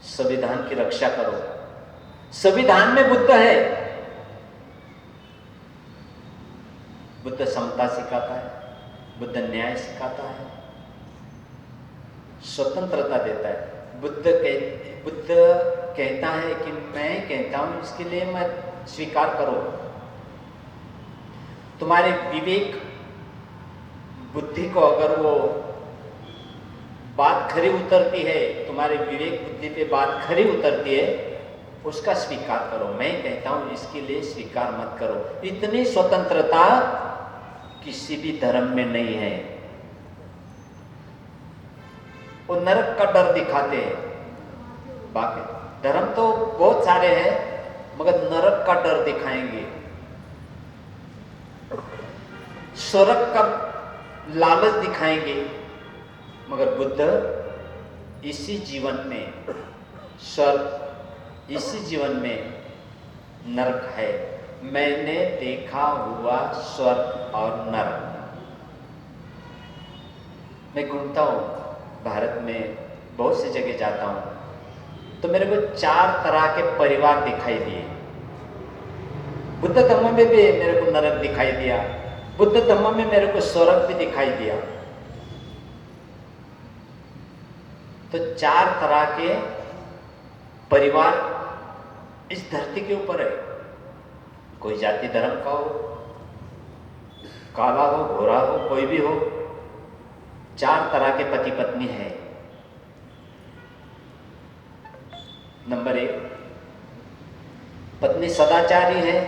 संविधान की रक्षा करो। संविधान में बुद्ध है। बुद्ध समता सिखाता है, बुद्ध न्याय सिखाता है, स्वतंत्रता देता है। बुद्ध कहता है कि मैं कहता हूं, इसके लिए मैं स्वीकार करो। तुम्हारे विवेक बुद्धि को अगर वो बात खरी उतरती है, तुम्हारे विवेक बुद्धि पे बात खरी उतरती है, उसका स्वीकार करो। मैं कहता हूं इसके लिए स्वीकार मत करो। इतनी स्वतंत्रता किसी भी धर्म में नहीं है। वो नरक का डर दिखाते हैं। बाकी धर्म तो बहुत सारे हैं, मगर नरक का डर दिखाएंगे, स्वर्ग का लालच दिखाएंगे। मगर बुद्ध इसी जीवन में स्वर्ग, इसी जीवन में नरक है। मैंने देखा हुआ स्वर्ग और नरक। मैं घूमता हूँ भारत में, बहुत सी जगह जाता हूँ, तो मेरे को 4 तरह के परिवार दिखाई दिए। बुद्ध धम्म में भी मेरे को नरक दिखाई दिया, बुद्ध धम्म में मेरे को स्वर्ग भी दिखाई दिया। तो 4 तरह के परिवार इस धरती के ऊपर है। कोई जाति धर्म का हो, काला हो, गोरा हो, कोई भी हो, 4 तरह के पति पत्नी है। नंबर 1, पत्नी सदाचारी है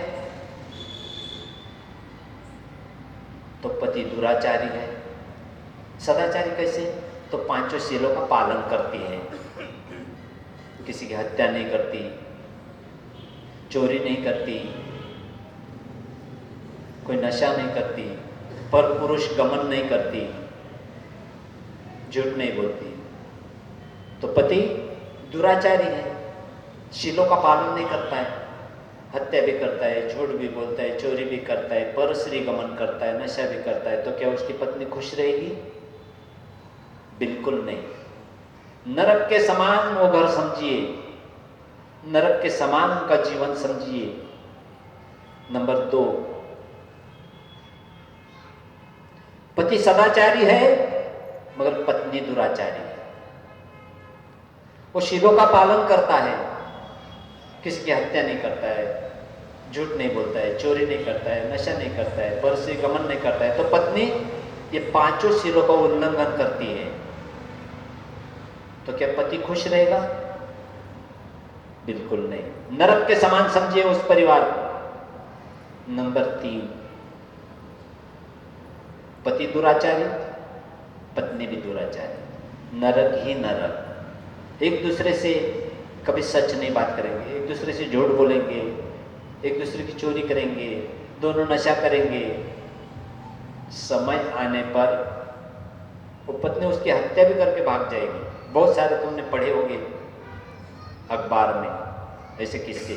तो पति दुराचारी है। सदाचारी कैसे? तो 5 शीलों का पालन करती है, किसी की हत्या नहीं करती, चोरी नहीं करती, कोई नशा नहीं करती, पर पुरुष गमन नहीं करती, झूठ नहीं बोलती। तो पति दुराचारी है, शीलों का पालन नहीं करता है, हत्या भी करता है, झूठ भी बोलता है, चोरी भी करता है, पर स्त्री गमन करता है, नशा भी करता है। तो क्या उसकी पत्नी खुश रहेगी? बिल्कुल नहीं। नरक के समान वो घर समझिए, नरक के समान उनका जीवन समझिए। नंबर 2, पति सदाचारी है मगर पत्नी दुराचारी है। वो शीलों का पालन करता है, किसी की हत्या नहीं करता है, झूठ नहीं बोलता है, चोरी नहीं करता है, नशा नहीं करता है, पर स्त्री गमन नहीं करता है। तो पत्नी ये 5 शीलों का उल्लंघन करती है। तो क्या पति खुश रहेगा? बिल्कुल नहीं। नरक के समान समझिए उस परिवार को। नंबर 3, पति दुराचारी, पत्नी भी दुराचारी, नरक ही नरक। एक दूसरे से कभी सच नहीं बात करेंगे, एक दूसरे से झूठ बोलेंगे, एक दूसरे की चोरी करेंगे, दोनों नशा करेंगे। समय आने पर वो पत्नी उसकी हत्या भी करके भाग जाएगी। बहुत सारे तुमने पढ़े होंगे अखबार में ऐसे किस्से।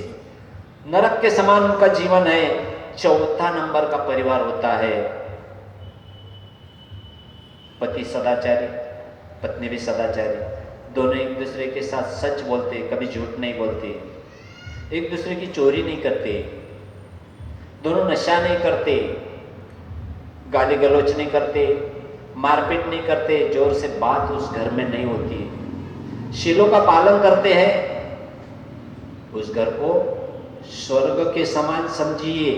नरक के समान उनका जीवन है। 4था नंबर का परिवार होता है पति सदाचारी, पत्नी भी सदाचारी। दोनों एक दूसरे के साथ सच बोलते, कभी झूठ नहीं बोलते, एक दूसरे की चोरी नहीं करते, दोनों नशा नहीं करते, गाली गलौच नहीं करते, मारपीट नहीं करते, जोर से बात उस घर में नहीं होती। शीलों का पालन करते हैं। उस घर को स्वर्ग के समान समझिए।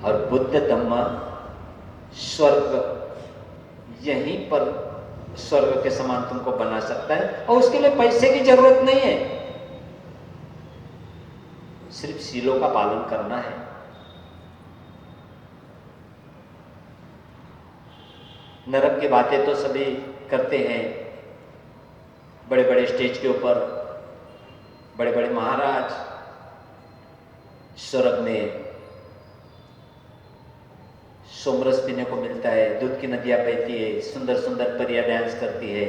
और बुद्ध धम्म स्वर्ग यहीं पर स्वर्ग के समान तुमको बना सकता है, और उसके लिए पैसे की जरूरत नहीं है, सिर्फ शीलों का पालन करना है। नरक की बातें तो सभी करते हैं, बड़े बड़े स्टेज के ऊपर बड़े बड़े महाराज स्वर्ग में सोमरस पीने को मिलता है, दूध की नदियां बहती है, सुंदर सुंदर परियां डांस करती है।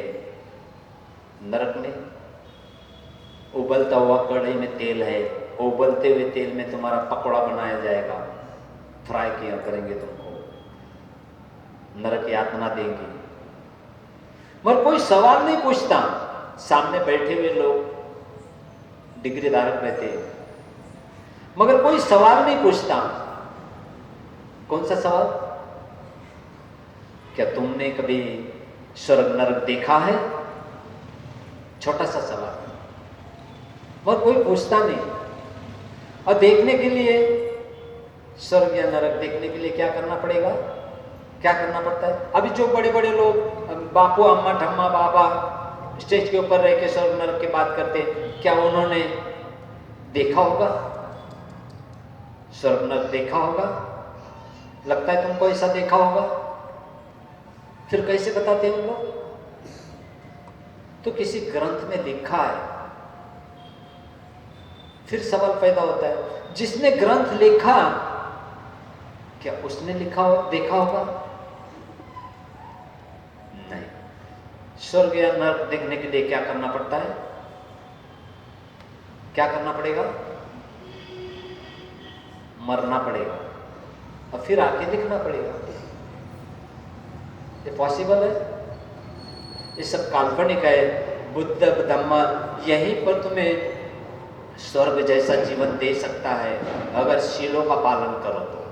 नरक में उबलता हुआ कढ़ाई में तेल है, उबलते हुए तेल में तुम्हारा पकौड़ा बनाया जाएगा, फ्राई किया करेंगे तुमको, नरक यातना देंगे। मगर कोई सवाल नहीं पूछता सामने बैठे हुए लोग डिग्री धारक रहते हैं, मगर कोई सवाल नहीं पूछता। कौन सा सवाल? क्या तुमने कभी स्वर्ग नरक देखा है? छोटा सा सवाल, मगर कोई पूछता नहीं। और देखने के लिए, स्वर्ग या नरक देखने के लिए क्या करना पड़ेगा? क्या करना पड़ता है? अभी जो बड़े बड़े लोग, बापू अम्मा ठम्मा बाबा स्टेज के ऊपर रह के स्वर्ग नरक की बात करते, क्या उन्होंने देखा होगा? स्वर्ग नरक देखा होगा? लगता है तुमको ऐसा देखा होगा? फिर कैसे बताते हैं लोग? तो किसी ग्रंथ में लिखा है। फिर सवाल पैदा होता है, जिसने ग्रंथ लिखा, क्या उसने देखा होगा? नहीं। स्वर्ग या नरक देखने के लिए क्या करना पड़ता है? क्या करना पड़ेगा? मरना पड़ेगा और फिर आके दिखना पड़ेगा। ये पॉसिबल है? ये सब काल्पनिक है। बुद्ध धम्म यहीं पर तुम्हें स्वर्ग जैसा जीवन दे सकता है, अगर शीलों का पालन करो तो।